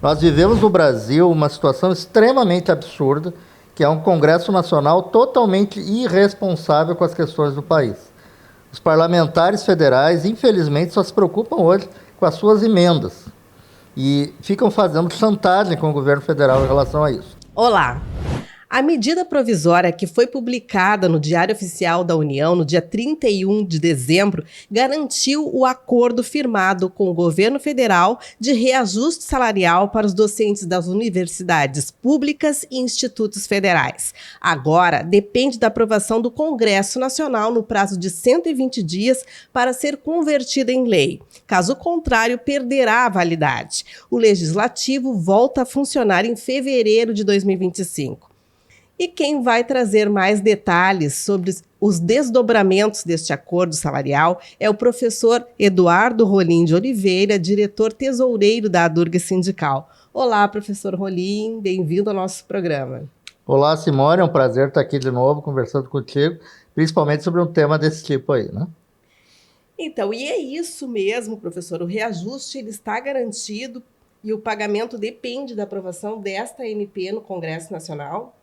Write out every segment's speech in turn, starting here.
Nós vivemos no Brasil uma situação extremamente absurda, que é um Congresso Nacional totalmente irresponsável com as questões do país. Os parlamentares federais, infelizmente, só se preocupam hoje com as suas emendas e ficam fazendo chantagem com o governo federal em relação a isso. Olá! A medida provisória que foi publicada no Diário Oficial da União no dia 31 de dezembro garantiu o acordo firmado com o governo federal de reajuste salarial para os docentes das universidades públicas e institutos federais. Agora, depende da aprovação do Congresso Nacional no prazo de 120 dias para ser convertida em lei. Caso contrário, perderá a validade. O Legislativo volta a funcionar em fevereiro de 2025. E quem vai trazer mais detalhes sobre os desdobramentos deste acordo salarial é o professor Eduardo Rolim de Oliveira, diretor tesoureiro da Adurga Sindical. Olá, professor Rolim, bem-vindo ao nosso programa. Olá, Simone, é um prazer estar aqui de novo conversando contigo, principalmente sobre um tema desse tipo aí, né? Então, e é isso mesmo, professor, o reajuste ele está garantido e o pagamento depende da aprovação desta MP no Congresso Nacional?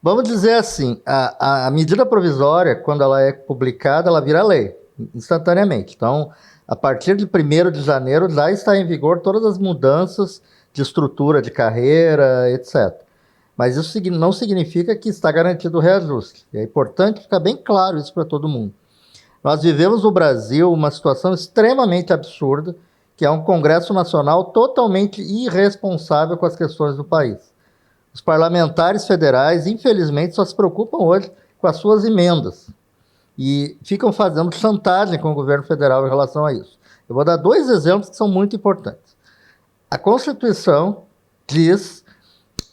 Vamos dizer assim, a medida provisória, quando ela é publicada, ela vira lei, instantaneamente. Então, a partir de 1º de janeiro, já está em vigor todas as mudanças de estrutura de carreira, etc. Mas isso não significa que está garantido o reajuste. É importante ficar bem claro isso para todo mundo. Nós vivemos no Brasil uma situação extremamente absurda, que é um Congresso Nacional totalmente irresponsável com as questões do país. Os parlamentares federais, infelizmente, só se preocupam hoje com as suas emendas e ficam fazendo chantagem com o governo federal em relação a isso. Eu vou dar 2 exemplos que são muito importantes. A Constituição diz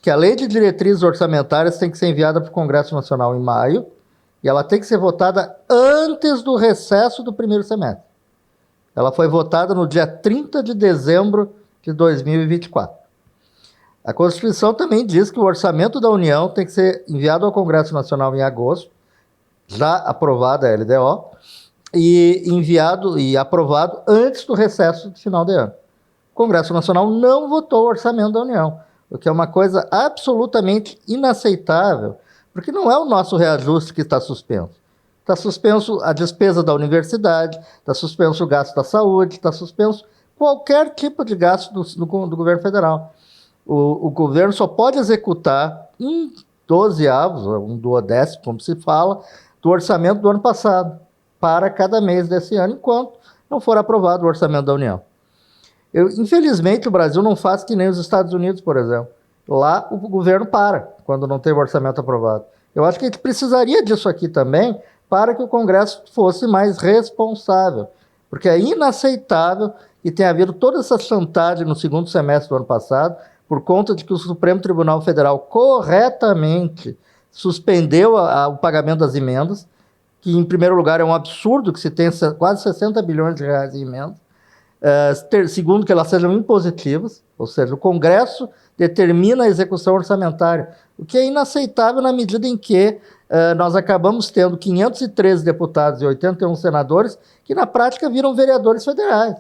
que a Lei de Diretrizes Orçamentárias tem que ser enviada para o Congresso Nacional em maio e ela tem que ser votada antes do recesso do primeiro semestre. Ela foi votada no dia 30 de dezembro de 2024. A Constituição também diz que o orçamento da União tem que ser enviado ao Congresso Nacional em agosto, já aprovada a LDO, e enviado e aprovado antes do recesso de final de ano. O Congresso Nacional não votou o orçamento da União, o que é uma coisa absolutamente inaceitável, porque não é o nosso reajuste que está suspenso. Está suspenso a despesa da universidade, está suspenso o gasto da saúde, está suspenso qualquer tipo de gasto do governo federal. O governo só pode executar um 12º, um 12º, como se fala, do orçamento do ano passado, para cada mês desse ano, enquanto não for aprovado o orçamento da União. Infelizmente, o Brasil não faz que nem os Estados Unidos, por exemplo. Lá, o governo para, quando não tem o orçamento aprovado. Eu acho que a gente precisaria disso aqui também, para que o Congresso fosse mais responsável, porque é inaceitável que tenha havido toda essa chantagem no segundo semestre do ano passado, por conta de que o Supremo Tribunal Federal corretamente suspendeu o pagamento das emendas, que em primeiro lugar é um absurdo que se tenha quase 60 bilhões de reais em emendas, segundo que elas sejam impositivas, ou seja, o Congresso determina a execução orçamentária, o que é inaceitável na medida em que nós acabamos tendo 513 deputados e 81 senadores que na prática viram vereadores federais.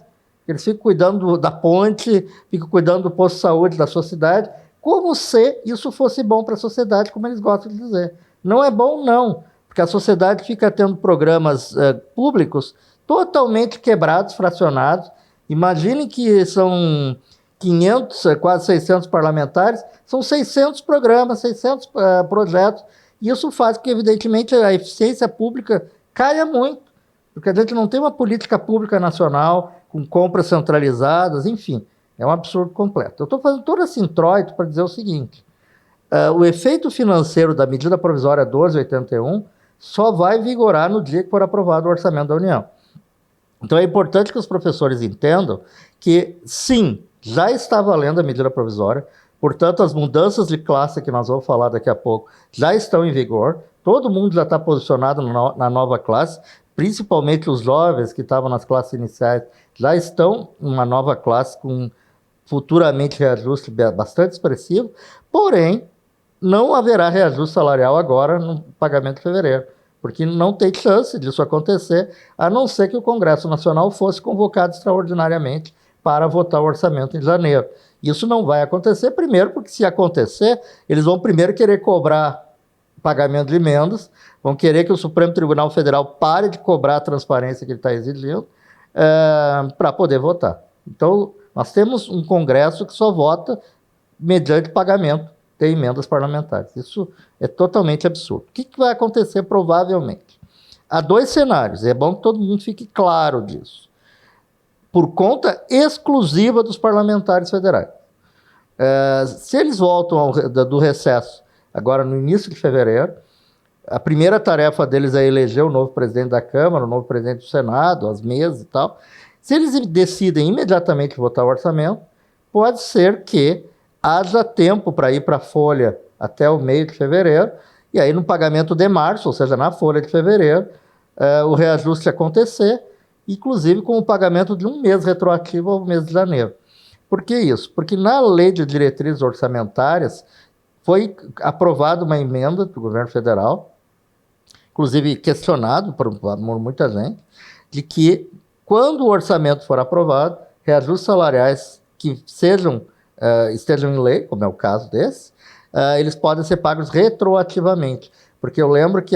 Eles ficam cuidando da ponte, ficam cuidando do posto de saúde da sua cidade, como se isso fosse bom para a sociedade, como eles gostam de dizer. Não é bom, não, porque a sociedade fica tendo programas públicos totalmente quebrados, fracionados. Imaginem que são 500, quase 600 parlamentares, são 600 programas, 600 projetos, e isso faz com que, evidentemente, a eficiência pública caia muito, porque a gente não tem uma política pública nacional com compras centralizadas, enfim, é um absurdo completo. Eu estou fazendo todo esse introito para dizer o seguinte, o efeito financeiro da medida provisória 1281 só vai vigorar no dia que for aprovado o orçamento da União. Então é importante que os professores entendam que, sim, já está valendo a medida provisória, portanto as mudanças de classe que nós vamos falar daqui a pouco já estão em vigor, todo mundo já está posicionado na nova classe, principalmente os jovens que estavam nas classes iniciais, já estão em uma nova classe com futuramente reajuste bastante expressivo, porém, não haverá reajuste salarial agora no pagamento de fevereiro, porque não tem chance disso acontecer, a não ser que o Congresso Nacional fosse convocado extraordinariamente para votar o orçamento em janeiro. Isso não vai acontecer, primeiro, porque se acontecer, eles vão primeiro querer cobrar pagamento de emendas, vão querer que o Supremo Tribunal Federal pare de cobrar a transparência que ele está exigindo para poder votar. Então, nós temos um Congresso que só vota mediante pagamento de emendas parlamentares. Isso é totalmente absurdo. O que vai acontecer provavelmente? Há dois cenários, e é bom que todo mundo fique claro disso. Por conta exclusiva dos parlamentares federais. Se eles voltam do recesso agora no início de fevereiro, a primeira tarefa deles é eleger o novo presidente da Câmara, o novo presidente do Senado, as mesas e tal. Se eles decidem imediatamente votar o orçamento, pode ser que haja tempo para ir para a folha até o meio de fevereiro, e aí no pagamento de março, ou seja, na folha de fevereiro, o reajuste acontecer, inclusive com o pagamento de um mês retroativo ao mês de janeiro. Por que isso? Porque na lei de diretrizes orçamentárias foi aprovada uma emenda do governo federal, inclusive questionado por muita gente, de que quando o orçamento for aprovado, reajustes salariais que estejam em lei, como é o caso desse, eles podem ser pagos retroativamente. Porque eu lembro que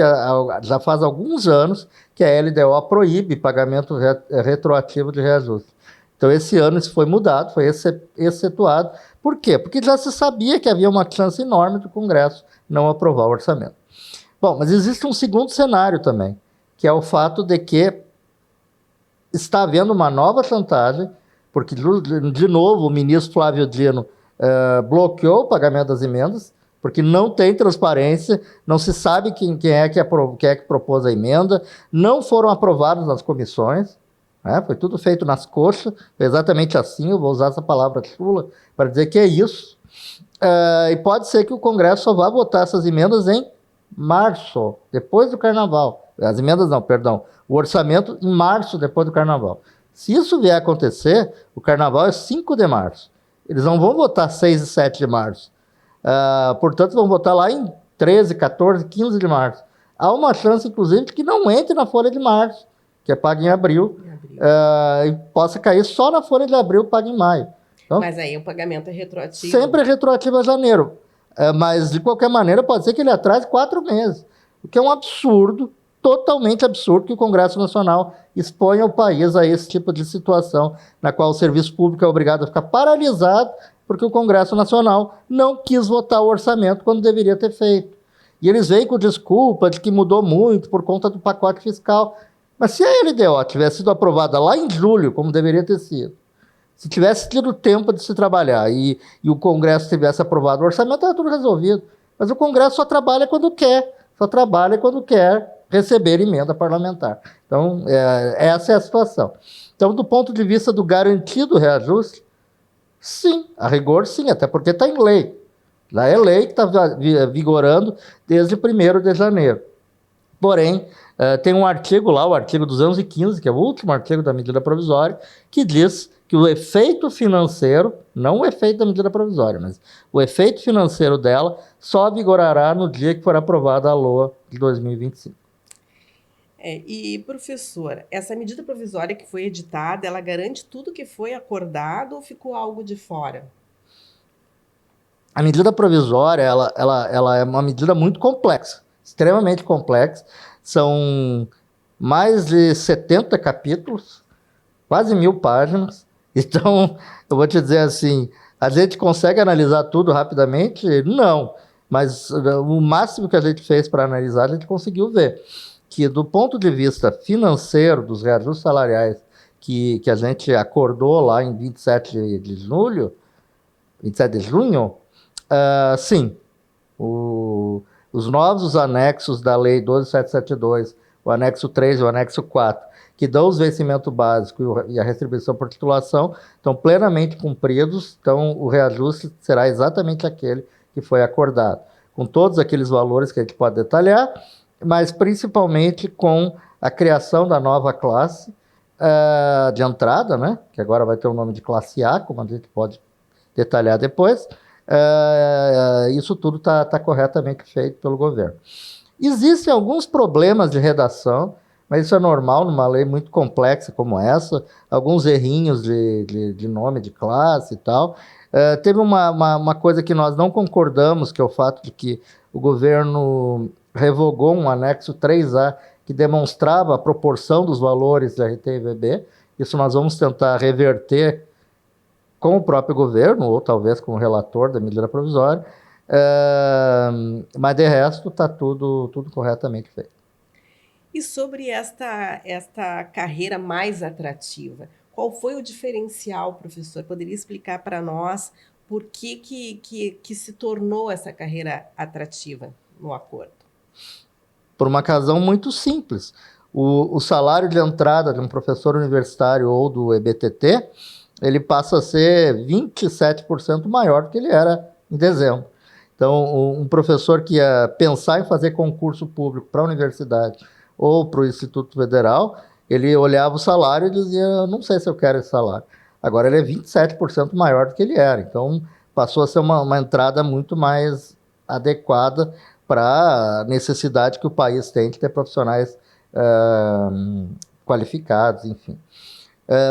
já faz alguns anos que a LDO proíbe pagamento retroativo de reajuste. Então, esse ano isso foi mudado, foi excetuado. Por quê? Porque já se sabia que havia uma chance enorme do Congresso não aprovar o orçamento. Bom, mas existe um segundo cenário também, que é o fato de que está havendo uma nova chantagem, porque, de novo, o ministro Flávio Dino bloqueou o pagamento das emendas, porque não tem transparência, não se sabe quem é que propôs a emenda, não foram aprovados nas comissões, foi tudo feito nas coxas, exatamente assim, eu vou usar essa palavra chula para dizer que é isso, e pode ser que o Congresso só vá votar essas emendas em março, depois do Carnaval. As emendas não, perdão, o orçamento em março, depois do Carnaval. Se isso vier a acontecer, o Carnaval é 5 de março, eles não vão votar 6 e 7 de março, portanto vão votar lá em 13, 14, 15 de março. Há uma chance, inclusive, de que não entre na folha de março, que é paga em abril, e possa cair só na folha de abril, paga em maio. Então, mas aí o pagamento é retroativo? Sempre é retroativo a janeiro. Mas, de qualquer maneira, pode ser que ele atrase 4 meses. O que é um absurdo, totalmente absurdo, que o Congresso Nacional exponha o país a esse tipo de situação, na qual o serviço público é obrigado a ficar paralisado, porque o Congresso Nacional não quis votar o orçamento quando deveria ter feito. E eles vêm com desculpa de que mudou muito por conta do pacote fiscal. Mas se a LDO tivesse sido aprovada lá em julho, como deveria ter sido, se tivesse tido tempo de se trabalhar e o Congresso tivesse aprovado o orçamento, estava tudo resolvido. Mas o Congresso só trabalha quando quer receber emenda parlamentar. Então, essa é a situação. Então, do ponto de vista do garantido reajuste, sim, a rigor sim, até porque está em lei. Lá é lei que está vigorando desde 1º de janeiro. Porém, tem um artigo lá, o artigo 215, que é o último artigo da medida provisória, que diz que o efeito financeiro, não o efeito da medida provisória, mas o efeito financeiro dela só vigorará no dia que for aprovada a LOA de 2025. E, professora, essa medida provisória que foi editada, ela garante tudo que foi acordado ou ficou algo de fora? A medida provisória, ela é uma medida muito complexa, extremamente complexa. São mais de 70 capítulos, quase 1.000 páginas. Então, eu vou te dizer assim, a gente consegue analisar tudo rapidamente? Não, mas o máximo que a gente fez para analisar, a gente conseguiu ver que, do ponto de vista financeiro, dos reajustes salariais que a gente acordou lá em 27 de junho, sim, os novos anexos da Lei 12.772, o anexo 3 e o anexo 4, que dão os vencimentos básicos e a restribuição por titulação, estão plenamente cumpridos, então o reajuste será exatamente aquele que foi acordado, com todos aqueles valores que a gente pode detalhar, mas principalmente com a criação da nova classe de entrada, né, que agora vai ter o nome de classe A, como a gente pode detalhar depois. Isso tudo está corretamente feito pelo governo. Existem alguns problemas de redação, mas isso é normal numa lei muito complexa como essa, alguns errinhos de nome de classe e tal. Teve uma coisa que nós não concordamos, que é o fato de que o governo revogou um anexo 3A que demonstrava a proporção dos valores da RT e VB. Isso nós vamos tentar reverter com o próprio governo, ou talvez com o relator da medida provisória, mas de resto está tudo corretamente feito. E sobre esta carreira mais atrativa, qual foi o diferencial, professor? Poderia explicar para nós por que se tornou essa carreira atrativa no acordo? Por uma razão muito simples. O salário de entrada de um professor universitário ou do EBTT, ele passa a ser 27% maior do que ele era em dezembro. Então, um professor que ia pensar em fazer concurso público para a universidade ou para o Instituto Federal, ele olhava o salário e dizia, não sei se eu quero esse salário. Agora ele é 27% maior do que ele era. Então, passou a ser uma entrada muito mais adequada para a necessidade que o país tem de ter profissionais qualificados, enfim.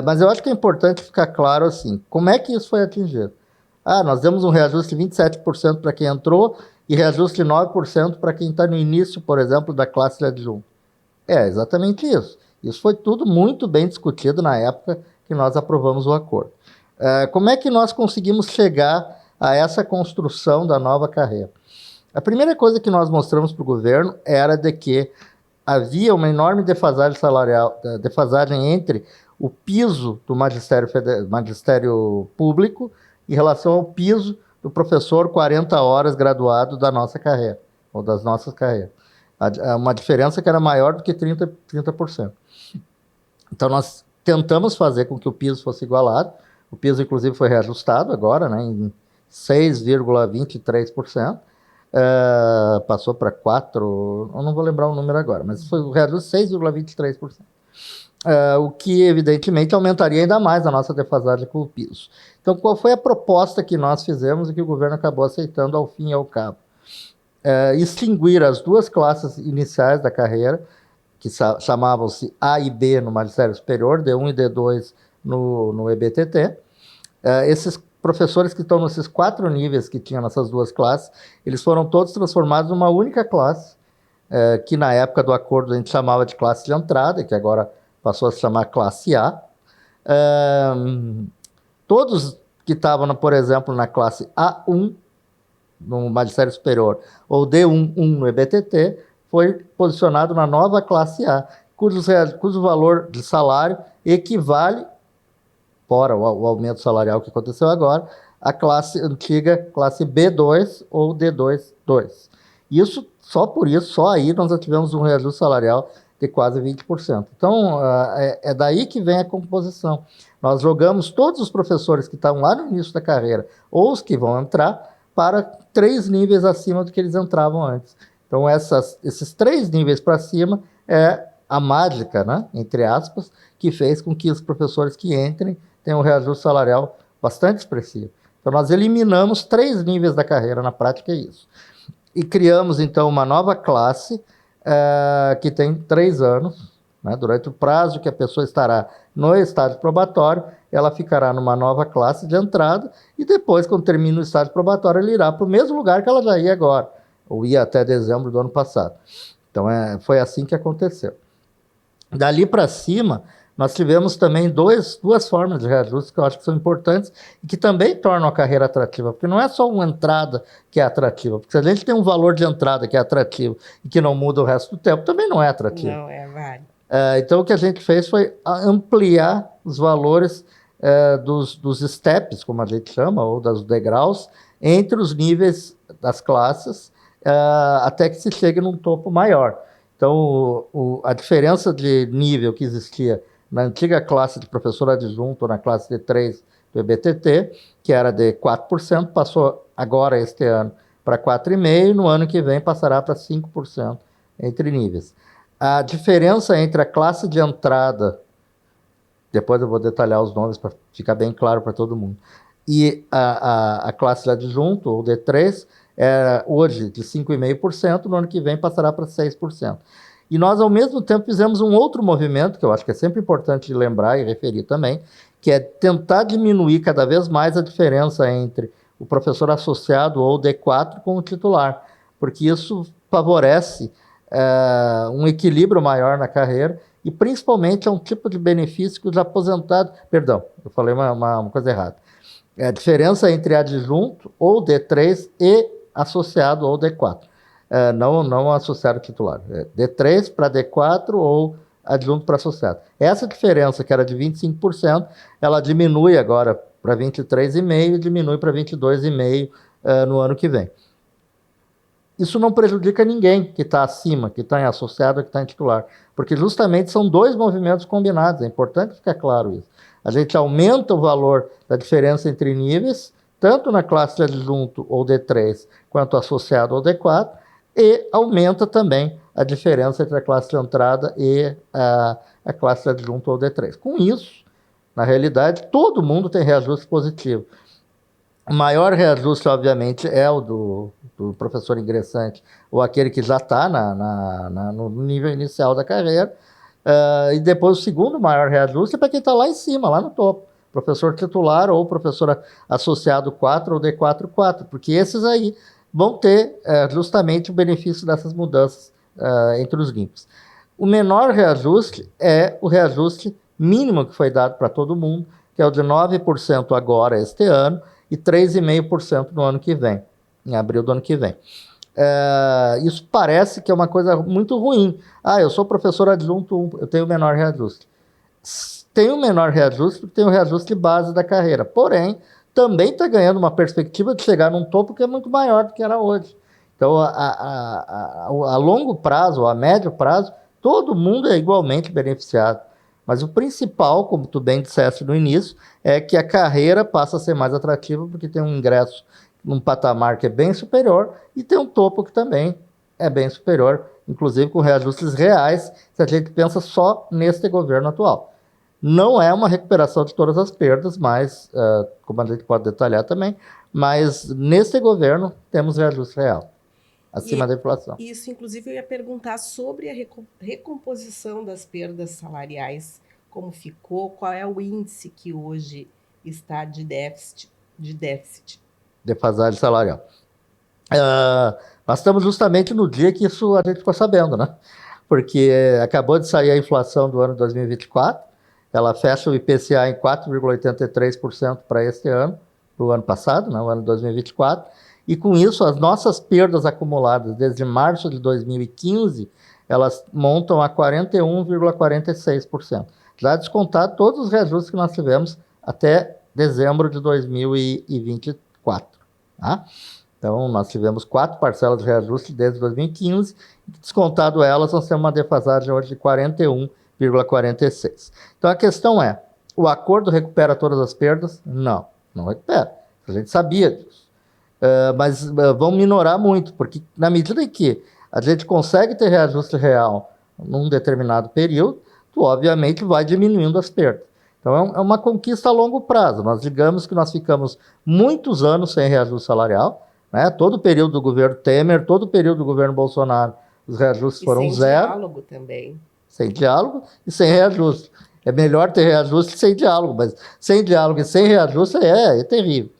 Mas eu acho que é importante ficar claro assim, como é que isso foi atingido? Nós demos um reajuste de 27% para quem entrou e reajuste de 9% para quem está no início, por exemplo, da classe de adjunto. É exatamente isso. Isso foi tudo muito bem discutido na época que nós aprovamos o acordo. Como é que nós conseguimos chegar a essa construção da nova carreira? A primeira coisa que nós mostramos para o governo era de que havia uma enorme defasagem salarial, defasagem entre o piso do magistério público em relação ao piso do professor 40 horas graduado da nossa carreira, ou das nossas carreiras. Uma diferença que era maior do que 30%. Então, nós tentamos fazer com que o piso fosse igualado. O piso, inclusive, foi reajustado agora, né, em 6,23%. Passou para 4%, eu não vou lembrar o número agora, mas foi o reajuste 6,23%. O que, evidentemente, aumentaria ainda mais a nossa defasagem com o piso. Então, qual foi a proposta que nós fizemos e que o governo acabou aceitando ao fim e ao cabo? Extinguir as duas classes iniciais da carreira, que chamavam-se A e B no magistério superior, D1 e D2 no EBTT. Esses professores que estão nesses 4 níveis que tinham nessas duas classes, eles foram todos transformados numa única classe, que na época do acordo a gente chamava de classe de entrada, que agora passou a se chamar classe A. Todos que estavam, por exemplo, na classe A1, no magistério superior, ou D1 no EBTT, foi posicionado na nova classe A, cujo valor de salário equivale, fora o aumento salarial que aconteceu agora, à antiga classe B2 ou D2. Só aí nós já tivemos um reajuste salarial de quase 20%. Então, é daí que vem a composição. Nós jogamos todos os professores que estavam lá no início da carreira, ou os que vão entrar, para 3 níveis acima do que eles entravam antes. Então, esses 3 níveis para cima é a mágica, né, entre aspas, que fez com que os professores que entrem tenham um reajuste salarial bastante expressivo. Então, nós eliminamos 3 níveis da carreira, na prática é isso. E criamos, então, uma nova classe que tem 3 anos, né, durante o prazo que a pessoa estará no estágio probatório, ela ficará numa nova classe de entrada e depois, quando termina o estágio probatório, ela irá para o mesmo lugar que ela já ia agora, ou ia até dezembro do ano passado. Então, foi assim que aconteceu. Dali para cima, nós tivemos também duas formas de reajuste que eu acho que são importantes e que também tornam a carreira atrativa, porque não é só uma entrada que é atrativa, porque se a gente tem um valor de entrada que é atrativo e que não muda o resto do tempo, também não é atrativo. Não, válido. Então, o que a gente fez foi ampliar os valores dos steps, como a gente chama, ou dos degraus, entre os níveis das classes, até que se chegue num topo maior. Então, a diferença de nível que existia na antiga classe de professor adjunto, ou na classe de 3 do EBTT, que era de 4%, passou agora, este ano, para 4,5%, e no ano que vem passará para 5% entre níveis. A diferença entre a classe de entrada, depois eu vou detalhar os nomes para ficar bem claro para todo mundo, e a classe de adjunto, ou D3, é hoje de 5,5%, no ano que vem passará para 6%. E nós, ao mesmo tempo, fizemos um outro movimento, que eu acho que é sempre importante lembrar e referir também, que é tentar diminuir cada vez mais a diferença entre o professor associado ou D4 com o titular, porque isso favorece um equilíbrio maior na carreira e principalmente é um tipo de benefício que os aposentados... Perdão, eu falei uma coisa errada. É a diferença entre adjunto ou D3 e associado ou D4. Não associado titular. D3 para D4 ou adjunto para associado. Essa diferença, que era de 25%, ela diminui agora para 23,5% e diminui para 22,5% no ano que vem. Isso não prejudica ninguém que está acima, que está em associado ou que está em titular, porque justamente são dois movimentos combinados, é importante ficar claro isso. A gente aumenta o valor da diferença entre níveis, tanto na classe de adjunto ou D3, quanto associado ou D4, e aumenta também a diferença entre a classe de entrada e a classe de adjunto ou D3. Com isso, na realidade, todo mundo tem reajuste positivo. O maior reajuste, obviamente, é o do professor ingressante, ou aquele que já está no nível inicial da carreira, e depois o segundo maior reajuste é para quem está lá em cima, lá no topo, professor titular ou professor associado 4 ou D4-4, porque esses aí vão ter justamente o benefício dessas mudanças entre os níveis. O menor reajuste é o reajuste mínimo que foi dado para todo mundo, que é o de 9% agora este ano, e 3,5% no ano que vem, em abril do ano que vem. Isso parece que é uma coisa muito ruim. Eu sou professor adjunto 1, eu tenho o menor reajuste. Tem o menor reajuste porque tem o reajuste base da carreira. Porém, também está ganhando uma perspectiva de chegar num topo que é muito maior do que era hoje. Então, a longo prazo, a médio prazo, todo mundo é igualmente beneficiado. Mas o principal, como tu bem disseste no início, é que a carreira passa a ser mais atrativa porque tem um ingresso num patamar que é bem superior e tem um topo que também é bem superior, inclusive com reajustes reais, se a gente pensa só neste governo atual. Não é uma recuperação de todas as perdas, mas, como a gente pode detalhar também, mas neste governo temos reajuste real, acima da inflação. Isso, inclusive, eu ia perguntar sobre a recomposição das perdas salariais, como ficou, qual é o índice que hoje está de déficit. Defasagem salarial. Nós estamos justamente no dia que isso a gente ficou sabendo, né? Porque acabou de sair a inflação do ano 2024, ela fecha o IPCA em 4,83% para este ano, para o ano passado, né, o ano 2024, e com isso as nossas perdas acumuladas desde março de 2015, elas montam a 41,46%. Já descontado todos os reajustes que nós tivemos até dezembro de 2024. Tá? Então, nós tivemos 4 parcelas de reajuste desde 2015, e descontado elas, nós temos uma defasagem hoje de 41,46%. Então, a questão é, o acordo recupera todas as perdas? Não recupera. A gente sabia disso. Mas vão minorar muito, porque na medida em que a gente consegue ter reajuste real num determinado período, tu obviamente vai diminuindo as perdas. Então é uma conquista a longo prazo. Nós digamos que nós ficamos muitos anos sem reajuste salarial, né? Todo o período do governo Temer, todo o período do governo Bolsonaro, os reajustes foram zero. Sem diálogo também. Sem diálogo e sem reajuste. É melhor ter reajuste sem diálogo, mas sem diálogo e sem reajuste é terrível.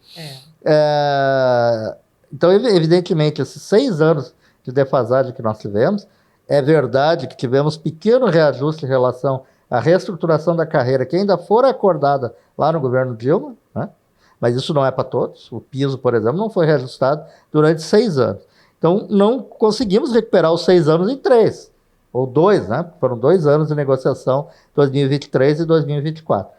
Então, evidentemente, esses 6 anos de defasagem que nós tivemos, é verdade que tivemos pequeno reajuste em relação à reestruturação da carreira, que ainda fora acordada lá no governo Dilma, né? Mas isso não é para todos. O piso, por exemplo, não foi reajustado durante 6 anos. Então, não conseguimos recuperar os 6 anos em 3, ou 2, né? Foram 2 anos de negociação, 2023 e 2024.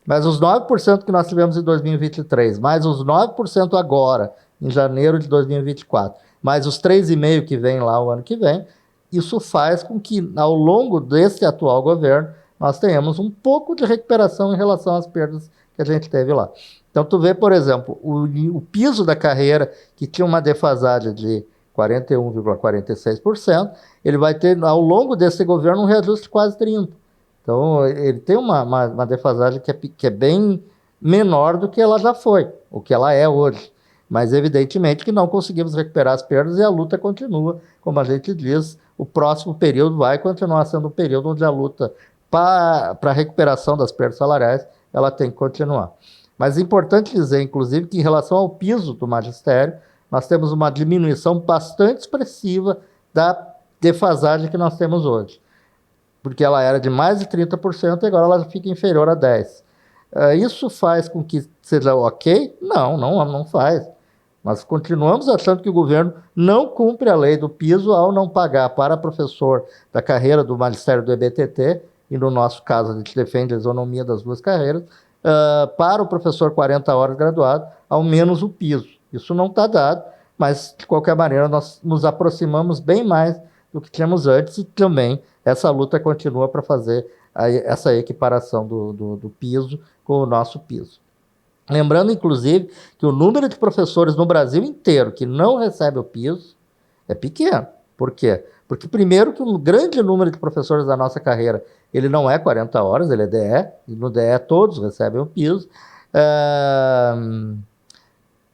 Mas os 9% que nós tivemos em 2023, mais os 9% agora, em janeiro de 2024, mais os 3,5% que vem lá o ano que vem, isso faz com que, ao longo desse atual governo, nós tenhamos um pouco de recuperação em relação às perdas que a gente teve lá. Então, tu vê, por exemplo, o piso da carreira, que tinha uma defasagem de 41,46%, ele vai ter, ao longo desse governo, um reajuste de quase 30%. Então, ele tem uma defasagem que é bem menor do que ela já foi, o que ela é hoje. Mas, evidentemente, que não conseguimos recuperar as perdas e a luta continua. Como a gente diz, o próximo período vai continuar sendo um período onde a luta para a recuperação das perdas salariais ela tem que continuar. Mas é importante dizer, inclusive, que em relação ao piso do magistério, nós temos uma diminuição bastante expressiva da defasagem que nós temos hoje. Porque ela era de mais de 30% e agora ela fica inferior a 10%. Isso faz com que seja ok? Não faz. Nós continuamos achando que o governo não cumpre a lei do piso ao não pagar para professor da carreira do magistério do EBTT, e no nosso caso a gente defende a isonomia das duas carreiras, para o professor 40 horas graduado, ao menos o piso. Isso não está dado, mas de qualquer maneira nós nos aproximamos bem mais do que tínhamos antes, e também essa luta continua para fazer essa equiparação do piso com o nosso piso. Lembrando, inclusive, que o número de professores no Brasil inteiro que não recebe o piso é pequeno. Por quê? Porque, primeiro, que um grande número de professores da nossa carreira, ele não é 40 horas, ele é DE, e no DE todos recebem o piso.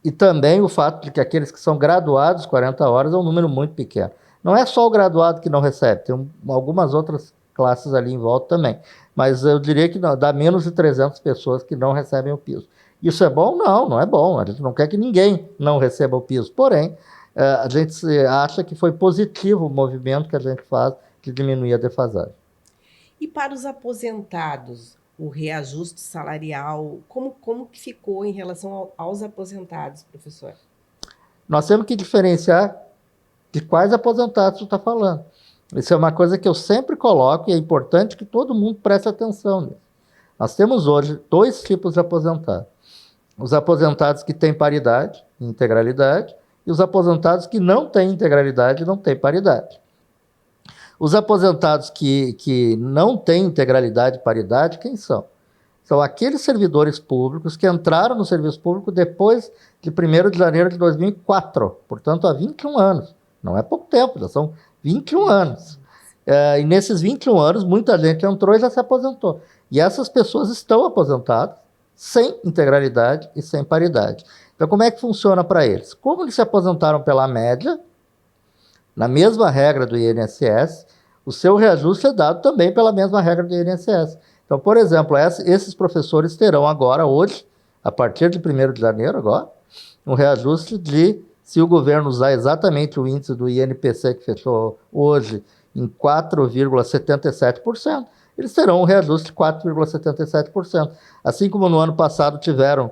E também o fato de que aqueles que são graduados 40 horas é um número muito pequeno. Não é só o graduado que não recebe, tem algumas outras classes ali em volta também. Mas eu diria que dá menos de 300 pessoas que não recebem o piso. Isso é bom? Não é bom. A gente não quer que ninguém não receba o piso. Porém, a gente acha que foi positivo o movimento que a gente faz de diminuir a defasagem. E para os aposentados, o reajuste salarial, como que ficou em relação aos aposentados, professor? Nós temos que diferenciar de quais aposentados você está falando. Isso é uma coisa que eu sempre coloco e é importante que todo mundo preste atenção nisso. Nós temos hoje 2 tipos de aposentados. Os aposentados que têm paridade, integralidade, e os aposentados que não têm integralidade e não têm paridade. Os aposentados que não têm integralidade e paridade, quem são? São aqueles servidores públicos que entraram no serviço público depois de 1º de janeiro de 2004, portanto há 21 anos. Não é pouco tempo, já são 21 anos. E nesses 21 anos, muita gente entrou e já se aposentou. E essas pessoas estão aposentadas sem integralidade e sem paridade. Então, como é que funciona para eles? Como eles se aposentaram pela média, na mesma regra do INSS, o seu reajuste é dado também pela mesma regra do INSS. Então, por exemplo, esses professores terão agora, hoje, a partir de 1º de janeiro, agora, um reajuste de, se o governo usar exatamente o índice do INPC que fechou hoje em 4,77%, eles terão um reajuste de 4,77%. Assim como no ano passado tiveram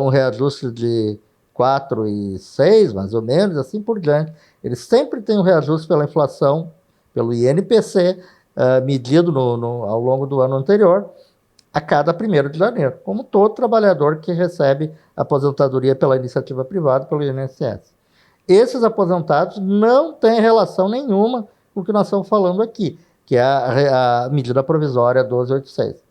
um reajuste de 4,6%, mais ou menos, assim por diante. Eles sempre têm um reajuste pela inflação, pelo INPC, medido ao longo do ano anterior, a cada 1º de janeiro, como todo trabalhador que recebe aposentadoria pela iniciativa privada, pelo INSS. Esses aposentados não têm relação nenhuma com o que nós estamos falando aqui, que é a medida provisória 1286.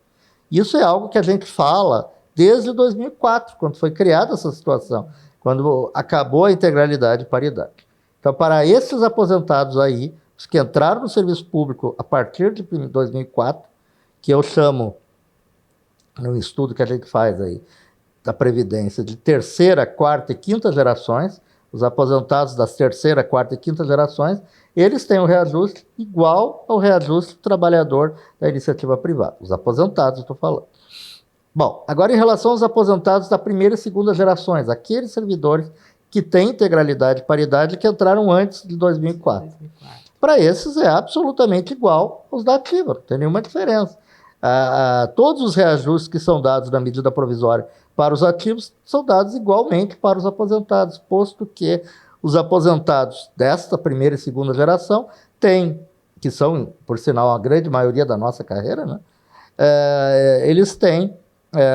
Isso é algo que a gente fala desde 2004, quando foi criada essa situação, quando acabou a integralidade e paridade. Então, para esses aposentados aí, os que entraram no serviço público a partir de 2004, que eu chamo, no estudo que a gente faz aí, da Previdência, de 3ª, 4ª e 5ª gerações, os aposentados das 3ª, 4ª e 5ª gerações, eles têm um reajuste igual ao reajuste do trabalhador da iniciativa privada. Os aposentados, eu estou falando. Bom, agora em relação aos aposentados da 1ª e 2ª gerações, aqueles servidores que têm integralidade e paridade que entraram antes de 2004. Para esses é absolutamente igual aos da ativa, não tem nenhuma diferença. Todos os reajustes que são dados na medida provisória para os ativos são dados igualmente para os aposentados, posto que os aposentados desta 1ª e 2ª geração têm, que são, por sinal, a grande maioria da nossa carreira, né? Eles têm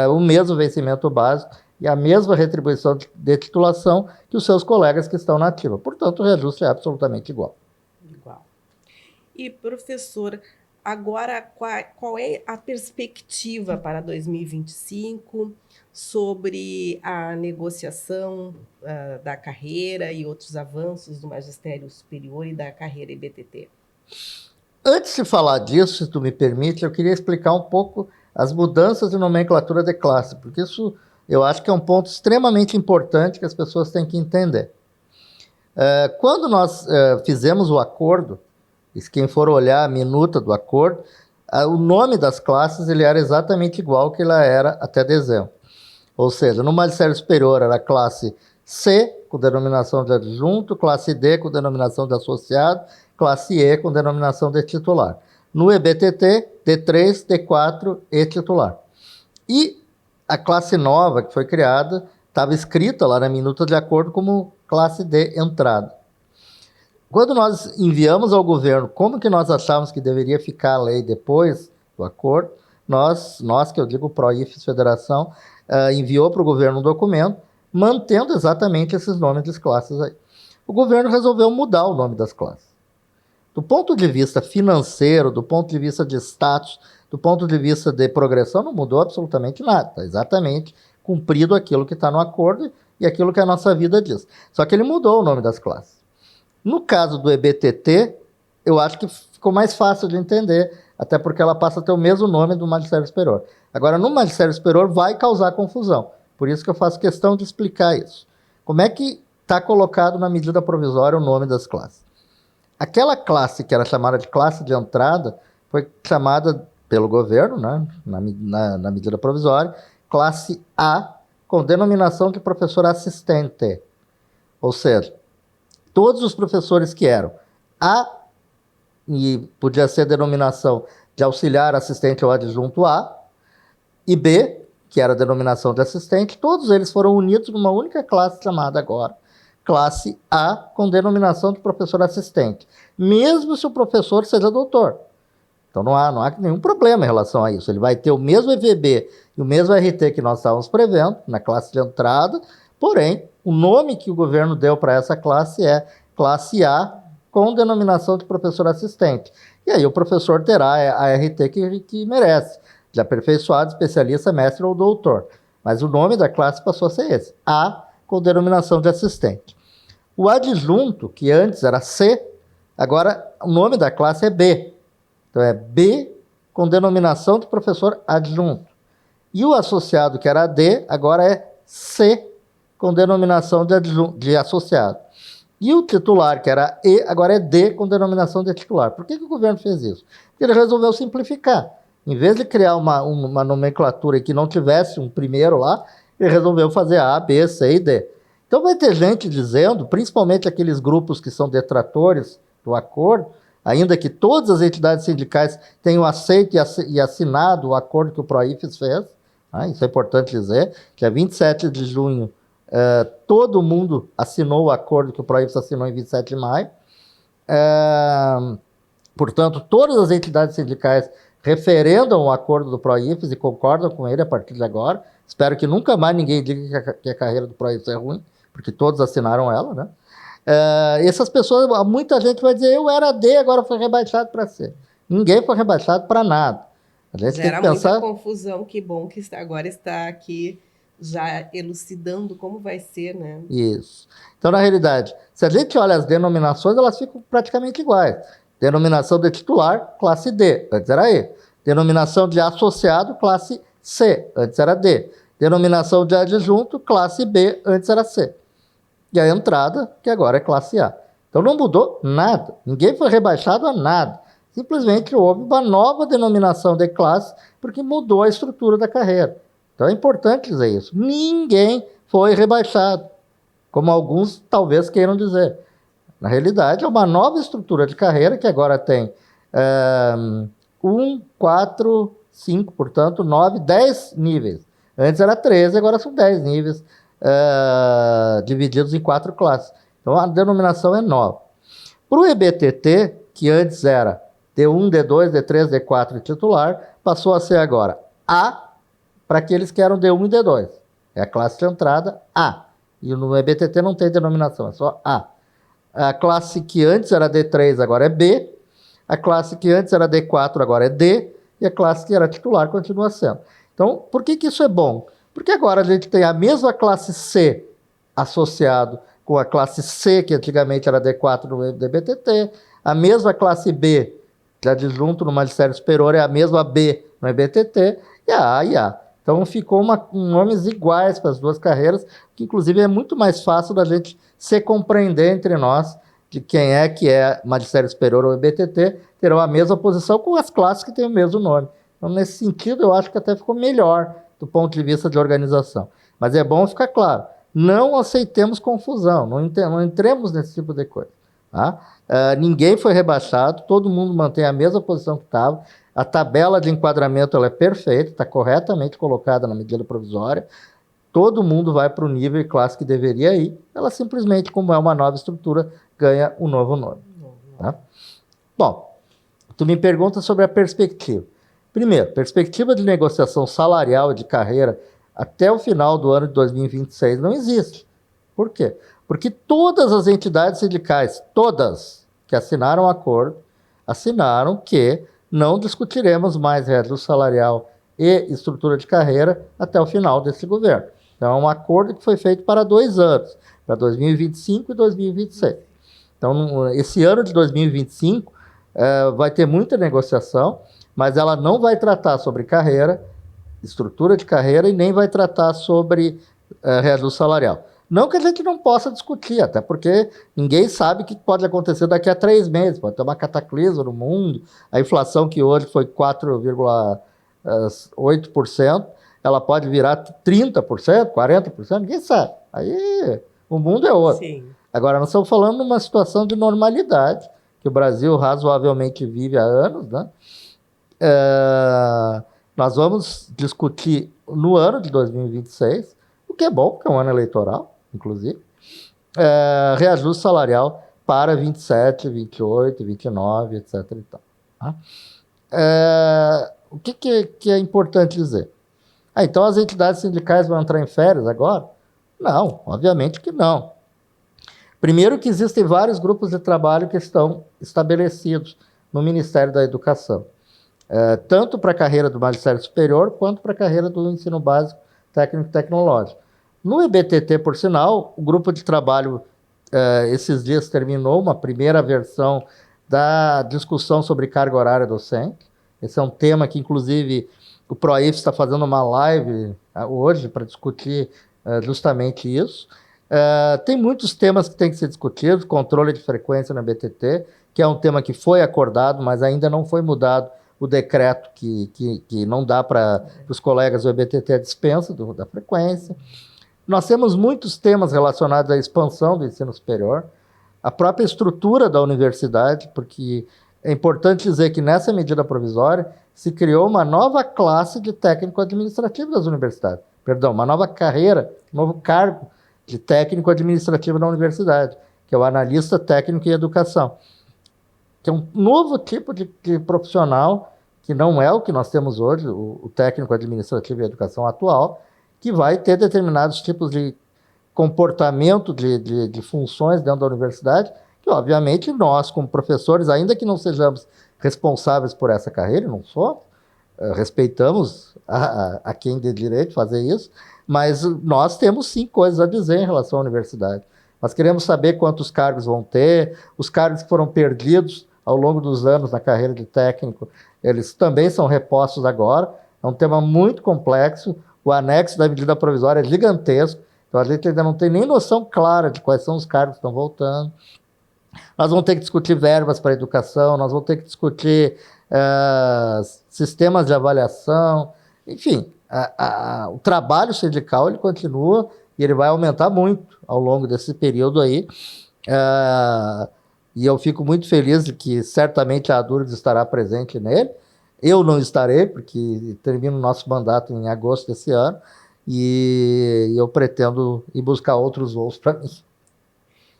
o mesmo vencimento básico e a mesma retribuição de titulação que os seus colegas que estão na ativa. Portanto, o reajuste é absolutamente igual. E, professor, agora qual é a perspectiva para 2025 sobre a negociação da carreira e outros avanços do magistério superior e da carreira EBTT? Antes de falar disso, se tu me permite, eu queria explicar um pouco as mudanças de nomenclatura de classe, porque isso eu acho que é um ponto extremamente importante que as pessoas têm que entender. Quando nós fizemos o acordo, e quem for olhar a minuta do acordo, o nome das classes ele era exatamente igual que ele era até dezembro. Ou seja, no magistério superior era a classe C, com denominação de adjunto, classe D com denominação de associado, classe E com denominação de titular. No EBTT, D3, D4 e titular. E a classe nova que foi criada estava escrita lá na minuta de acordo como classe D entrada. Quando nós enviamos ao governo como que nós achávamos que deveria ficar a lei depois do acordo, nós que eu digo Proifes Federação, enviou para o governo um documento mantendo exatamente esses nomes das classes aí. O governo resolveu mudar o nome das classes. Do ponto de vista financeiro, do ponto de vista de status, do ponto de vista de progressão, não mudou absolutamente nada. Está exatamente cumprido aquilo que está no acordo e aquilo que a nossa vida diz. Só que ele mudou o nome das classes. No caso do EBTT, eu acho que ficou mais fácil de entender, até porque ela passa a ter o mesmo nome do magistério superior. Agora, no magistério superior vai causar confusão. Por isso que eu faço questão de explicar isso. Como é que está colocado na medida provisória o nome das classes? Aquela classe que era chamada de classe de entrada foi chamada pelo governo, né, na medida provisória, classe A, com denominação de professor assistente. Ou seja, todos os professores que eram A, e podia ser denominação de auxiliar, assistente ou adjunto A, e B, que era a denominação de assistente, todos eles foram unidos numa única classe chamada agora classe A, com denominação de professor assistente, mesmo se o professor seja doutor. Então não há nenhum problema em relação a isso. Ele vai ter o mesmo EVB e o mesmo RT que nós estávamos prevendo na classe de entrada, porém, o nome que o governo deu para essa classe é classe A, com denominação de professor assistente. E aí o professor terá a RT que merece, de aperfeiçoado, especialista, mestre ou doutor. Mas o nome da classe passou a ser esse, A, com denominação de assistente. O adjunto, que antes era C, agora o nome da classe é B. Então é B com denominação de professor adjunto. E o associado, que era D, agora é C com denominação de associado. E o titular, que era E, agora é D com denominação de titular. Por que o governo fez isso? Porque ele resolveu simplificar. Em vez de criar uma nomenclatura que não tivesse um primeiro lá, ele resolveu fazer A, B, C e D. Então vai ter gente dizendo, principalmente aqueles grupos que são detratores do acordo, ainda que todas as entidades sindicais tenham aceito e assinado o acordo que o Proifes fez, isso é importante dizer, que é 27 de junho, todo mundo assinou o acordo que o Proifes assinou em 27 de maio. Portanto, todas as entidades sindicais referendam o acordo do Proifes e concordam com ele a partir de agora. Espero que nunca mais ninguém diga que a carreira do Proifes é ruim, porque todos assinaram ela, né? Essas pessoas, muita gente vai dizer, eu era D, agora foi rebaixado para C. Ninguém foi rebaixado para nada. A gente tem que pensar... muita confusão, que bom que agora está aqui já elucidando como vai ser, né? Isso. Então, na realidade, se a gente olha as denominações, elas ficam praticamente iguais. Denominação de titular, classe D, antes era E. Denominação de associado, classe C, antes era D. Denominação de adjunto, classe B, antes era C. E a entrada, que agora é classe A. Então não mudou nada. Ninguém foi rebaixado a nada. Simplesmente houve uma nova denominação de classe, porque mudou a estrutura da carreira. Então é importante dizer isso. Ninguém foi rebaixado, como alguns talvez queiram dizer. Na realidade, é uma nova estrutura de carreira que agora tem 4, 5, portanto, 9, 10 níveis. Antes era 13, agora são 10 níveis divididos em 4 classes. Então, a denominação é nova. Para o EBTT, que antes era D1, D2, D3, D4 e titular, passou a ser agora A para aqueles que eram D1 e D2. É a classe de entrada A. E no EBTT não tem denominação, é só A. A classe que antes era D3 agora é B. A classe que antes era D4 agora é D. E a classe que era titular continua sendo. Então, por que isso é bom? Porque agora a gente tem a mesma classe C associado com a classe C, que antigamente era D4 no EBTT, a mesma classe B, que é adjunto no magistério superior, é a mesma B no EBTT, e a A e A. Então ficou nomes iguais para as duas carreiras, que inclusive é muito mais fácil da gente se compreender entre nós de quem é que é magistério superior ou EBTT, terão a mesma posição com as classes que têm o mesmo nome. Então, nesse sentido, eu acho que até ficou melhor do ponto de vista de organização. Mas é bom ficar claro, não aceitemos confusão, não entremos nesse tipo de coisa. Tá? Ninguém foi rebaixado, todo mundo mantém a mesma posição que estava, a tabela de enquadramento ela é perfeita, está corretamente colocada na medida provisória, todo mundo vai para o nível e classe que deveria ir, ela simplesmente, como é uma nova estrutura, ganha um novo nome. Tá? Bom, tu me pergunta sobre a perspectiva. Primeiro, perspectiva de negociação salarial e de carreira até o final do ano de 2026 não existe. Por quê? Porque todas as entidades sindicais, todas que assinaram o acordo, assinaram que não discutiremos mais reajuste salarial e estrutura de carreira até o final desse governo. Então, é um acordo que foi feito para 2 anos, para 2025 e 2026. Então, esse ano de 2025 vai ter muita negociação, mas ela não vai tratar sobre carreira, estrutura de carreira, e nem vai tratar sobre reajuste salarial. Não que a gente não possa discutir, até porque ninguém sabe o que pode acontecer daqui a 3 meses. Pode ter uma cataclisma no mundo, a inflação que hoje foi 4,8%, ela pode virar 30%, 40%, ninguém sabe. Aí o mundo é outro. Sim. Agora, nós estamos falando de uma situação de normalidade, que o Brasil razoavelmente vive há anos, né? Nós vamos discutir no ano de 2026, o que é bom, porque é um ano eleitoral, inclusive, reajuste salarial para 27, 28, 29, etc. E tal, tá? O que é importante dizer? Então as entidades sindicais vão entrar em férias agora? Não, obviamente que não. Primeiro que existem vários grupos de trabalho que estão estabelecidos no Ministério da Educação, tanto para a carreira do magistério superior, quanto para a carreira do ensino básico técnico e tecnológico. No EBTT, por sinal, o grupo de trabalho esses dias terminou uma primeira versão da discussão sobre carga horária docente. Esse é um tema que, inclusive, o PROIF está fazendo uma live hoje para discutir justamente isso. Tem muitos temas que têm que ser discutidos, controle de frequência na BTT, que é um tema que foi acordado, mas ainda não foi mudado o decreto que não dá para os colegas do EBTT a dispensa da frequência. Nós temos muitos temas relacionados à expansão do ensino superior, a própria estrutura da universidade, porque é importante dizer que nessa medida provisória se criou uma nova classe de técnico administrativo das universidades. Perdão, uma nova carreira, um novo cargo de técnico administrativo na universidade, que é o analista técnico em educação, que é um novo tipo de profissional, que não é o que nós temos hoje, o técnico administrativo em educação atual, que vai ter determinados tipos de comportamento de funções dentro da universidade, que obviamente nós, como professores, ainda que não sejamos responsáveis por essa carreira, não somos, respeitamos a quem tem direito de fazer isso, mas nós temos sim coisas a dizer em relação à universidade. Nós queremos saber quantos cargos vão ter, os cargos que foram perdidos ao longo dos anos na carreira de técnico, eles também são repostos agora. É um tema muito complexo, o anexo da medida provisória é gigantesco, então a gente ainda não tem nem noção clara de quais são os cargos que estão voltando. Nós vamos ter que discutir verbas para a educação, nós vamos ter que discutir sistemas de avaliação, enfim, o trabalho sindical ele continua e ele vai aumentar muito ao longo desse período aí, e eu fico muito feliz de que certamente a ADURGS estará presente nele. Eu não estarei, porque termino o nosso mandato em agosto desse ano, e eu pretendo ir buscar outros voos para mim.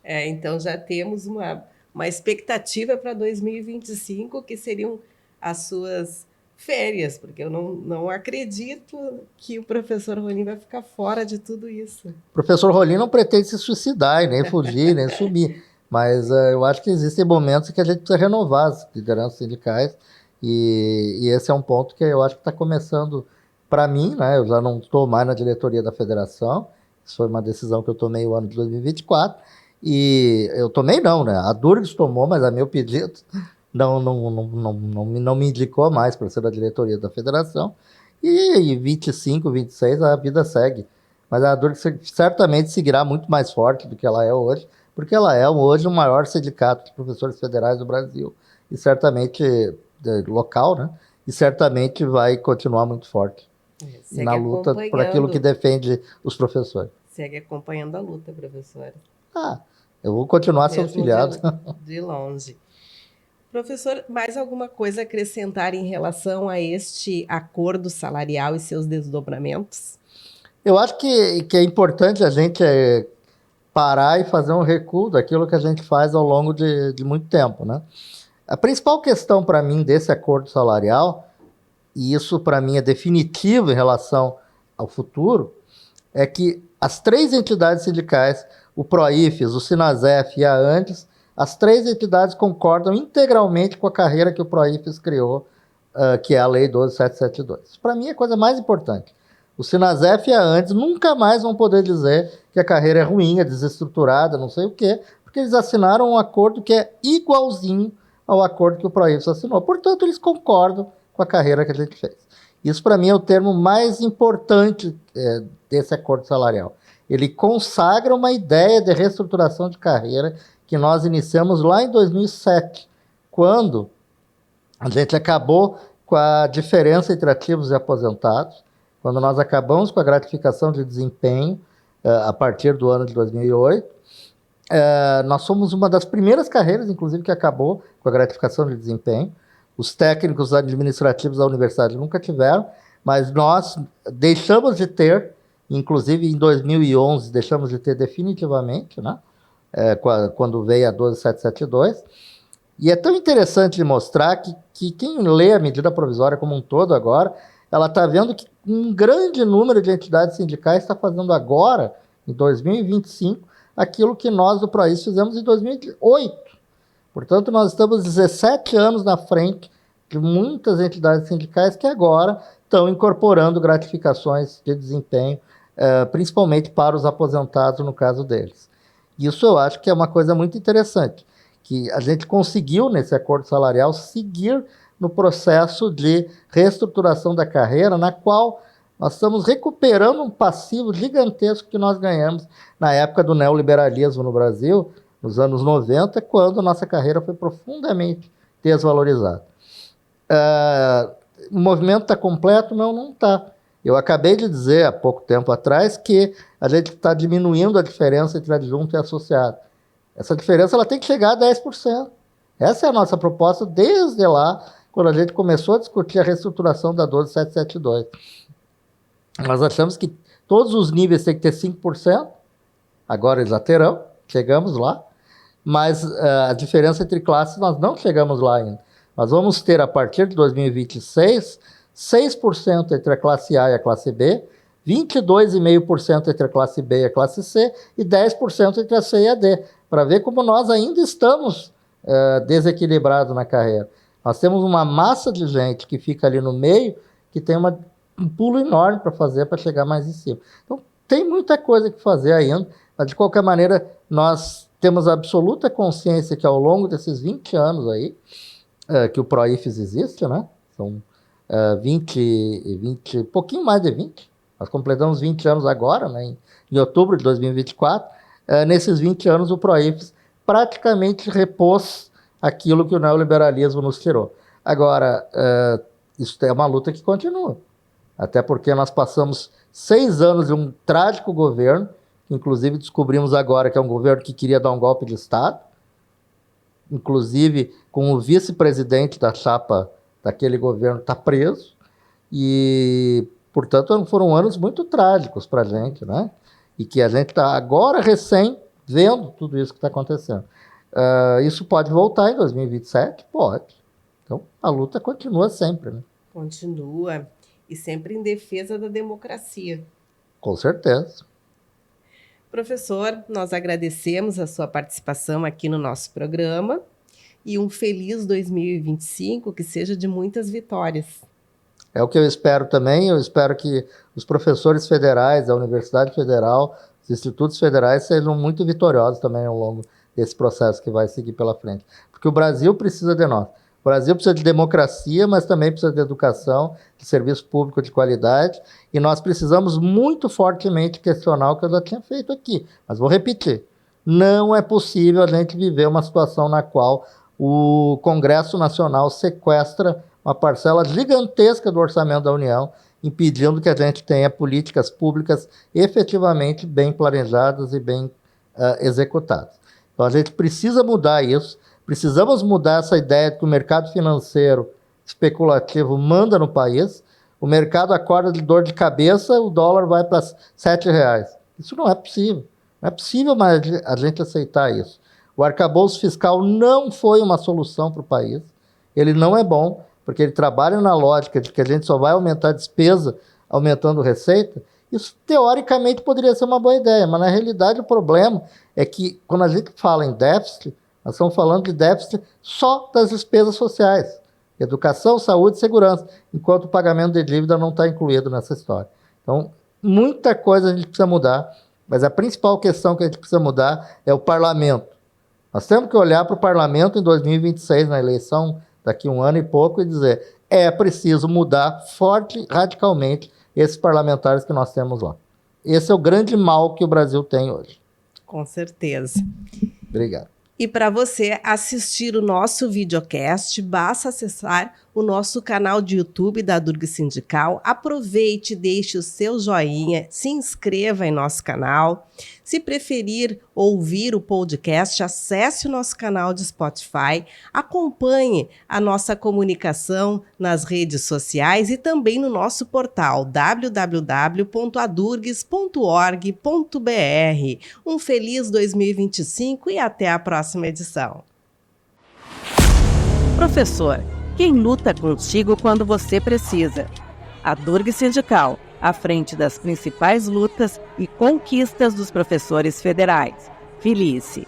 Então já temos uma expectativa para 2025, que seriam as suas férias, porque eu não acredito que o professor Rolim vai ficar fora de tudo isso. O professor Rolim não pretende se suicidar, nem fugir, nem sumir, mas eu acho que existem momentos em que a gente precisa renovar as lideranças sindicais, e esse é um ponto que eu acho que está começando para mim, né? Eu já não estou mais na diretoria da federação, isso foi uma decisão que eu tomei no ano de 2024, e eu tomei não, né? A DURGS tomou, mas a meu pedido não me indicou mais para ser da diretoria da federação. E em 25, 26 a vida segue. Mas a Durgs certamente seguirá muito mais forte do que ela é hoje, porque ela é hoje o maior sindicato de professores federais do Brasil, e certamente local, né? E certamente vai continuar muito forte na luta por aquilo que defende os professores. Segue acompanhando a luta, professora. Eu vou continuar sendo filiado. De longe. Professor, mais alguma coisa a acrescentar em relação a este acordo salarial e seus desdobramentos? Eu acho que é importante a gente parar e fazer um recuo daquilo que a gente faz ao longo de muito tempo, né? A principal questão para mim desse acordo salarial, e isso para mim é definitivo em relação ao futuro, é que as três entidades sindicais, o PROIFES, o SINASEF e a ANDES, as três entidades concordam integralmente com a carreira que o PROIFES criou, que é a Lei 12.772. Para mim é a coisa mais importante. O SINASEF e a ANDES nunca mais vão poder dizer que a carreira é ruim, é desestruturada, não sei o quê, porque eles assinaram um acordo que é igualzinho ao acordo que o PROIFES assinou. Portanto, eles concordam com a carreira que a gente fez. Isso, para mim, é o termo mais importante desse acordo salarial. Ele consagra uma ideia de reestruturação de carreira que nós iniciamos lá em 2007, quando a gente acabou com a diferença entre ativos e aposentados, quando nós acabamos com a gratificação de desempenho a partir do ano de 2008. Nós somos uma das primeiras carreiras, inclusive, que acabou com a gratificação de desempenho. Os técnicos administrativos da universidade nunca tiveram, mas nós deixamos de ter, inclusive em 2011, deixamos de ter definitivamente, né? Quando veio a 12.772. E é tão interessante de mostrar que quem lê a medida provisória como um todo agora, ela está vendo que um grande número de entidades sindicais está fazendo agora, em 2025, aquilo que nós do PROIS fizemos em 2008. Portanto, nós estamos 17 anos na frente de muitas entidades sindicais que agora estão incorporando gratificações de desempenho, principalmente para os aposentados, no caso deles. Isso eu acho que é uma coisa muito interessante, que a gente conseguiu, nesse acordo salarial, seguir no processo de reestruturação da carreira, na qual nós estamos recuperando um passivo gigantesco que nós ganhamos na época do neoliberalismo no Brasil, nos anos 90, quando a nossa carreira foi profundamente desvalorizada. O movimento está completo? Não está. Eu acabei de dizer, há pouco tempo atrás, que a gente está diminuindo a diferença entre adjunto e associado. Essa diferença ela tem que chegar a 10%. Essa é a nossa proposta desde lá, quando a gente começou a discutir a reestruturação da 12.772. Nós achamos que todos os níveis têm que ter 5%, agora eles já terão, chegamos lá, mas a diferença entre classes nós não chegamos lá ainda. Nós vamos ter, a partir de 2026, 6% entre a classe A e a classe B, 22,5% entre a classe B e a classe C e 10% entre a C e a D, para ver como nós ainda estamos desequilibrados na carreira. Nós temos uma massa de gente que fica ali no meio, que tem um pulo enorme para fazer para chegar mais em cima. Então, tem muita coisa que fazer ainda, mas de qualquer maneira, nós temos a absoluta consciência que ao longo desses 20 anos aí, que o PROIFES existe, né? São 20, pouquinho mais de 20, nós completamos 20 anos agora, né? Em outubro de 2024, nesses 20 anos o PROIFES praticamente repôs aquilo que o neoliberalismo nos tirou. Agora, isso é uma luta que continua, até porque nós passamos 6 anos de um trágico governo, que inclusive descobrimos agora que é um governo que queria dar um golpe de Estado, inclusive com o vice-presidente da chapa daquele governo está preso, e, portanto, foram anos muito trágicos para a gente, né? E que a gente está agora recém vendo tudo isso que está acontecendo. Isso pode voltar em 2027? Pode. Então, a luta continua sempre, né? Continua, e sempre em defesa da democracia. Com certeza. Professor, nós agradecemos a sua participação aqui no nosso programa e um feliz 2025, que seja de muitas vitórias. É o que eu espero também. Eu espero que os professores federais, a Universidade Federal, os institutos federais sejam muito vitoriosos também ao longo desse processo que vai seguir pela frente. Porque o Brasil precisa de nós. O Brasil precisa de democracia, mas também precisa de educação, de serviço público de qualidade, e nós precisamos muito fortemente questionar o que eu já tinha feito aqui. Mas vou repetir, não é possível a gente viver uma situação na qual o Congresso Nacional sequestra uma parcela gigantesca do orçamento da União, impedindo que a gente tenha políticas públicas efetivamente bem planejadas e bem executadas. Então a gente precisa mudar isso, precisamos mudar essa ideia de que o mercado financeiro especulativo manda no país, o mercado acorda de dor de cabeça, o dólar vai para R$7. Isso não é possível. Não é possível mais a gente aceitar isso. O arcabouço fiscal não foi uma solução para o país. Ele não é bom, porque ele trabalha na lógica de que a gente só vai aumentar a despesa aumentando receita. Isso, teoricamente, poderia ser uma boa ideia, mas, na realidade, o problema é que, quando a gente fala em déficit, nós estamos falando de déficit só das despesas sociais. Educação, saúde e segurança, enquanto o pagamento de dívida não está incluído nessa história. Então, muita coisa a gente precisa mudar, mas a principal questão que a gente precisa mudar é o parlamento. Nós temos que olhar para o parlamento em 2026, na eleição, daqui um ano e pouco, e dizer, é preciso mudar forte, radicalmente, esses parlamentares que nós temos lá. Esse é o grande mal que o Brasil tem hoje. Com certeza. Obrigado. E para você assistir o nosso videocast, basta acessar o nosso canal de YouTube da Durg Sindical. Aproveite, deixe o seu joinha, se inscreva em nosso canal. Se preferir ouvir o podcast, acesse o nosso canal de Spotify, acompanhe a nossa comunicação nas redes sociais e também no nosso portal www.adurgs.org.br. Um feliz 2025 e até a próxima edição. Professor, quem luta contigo quando você precisa? A Durg Sindical, à frente das principais lutas e conquistas dos professores federais. Felice.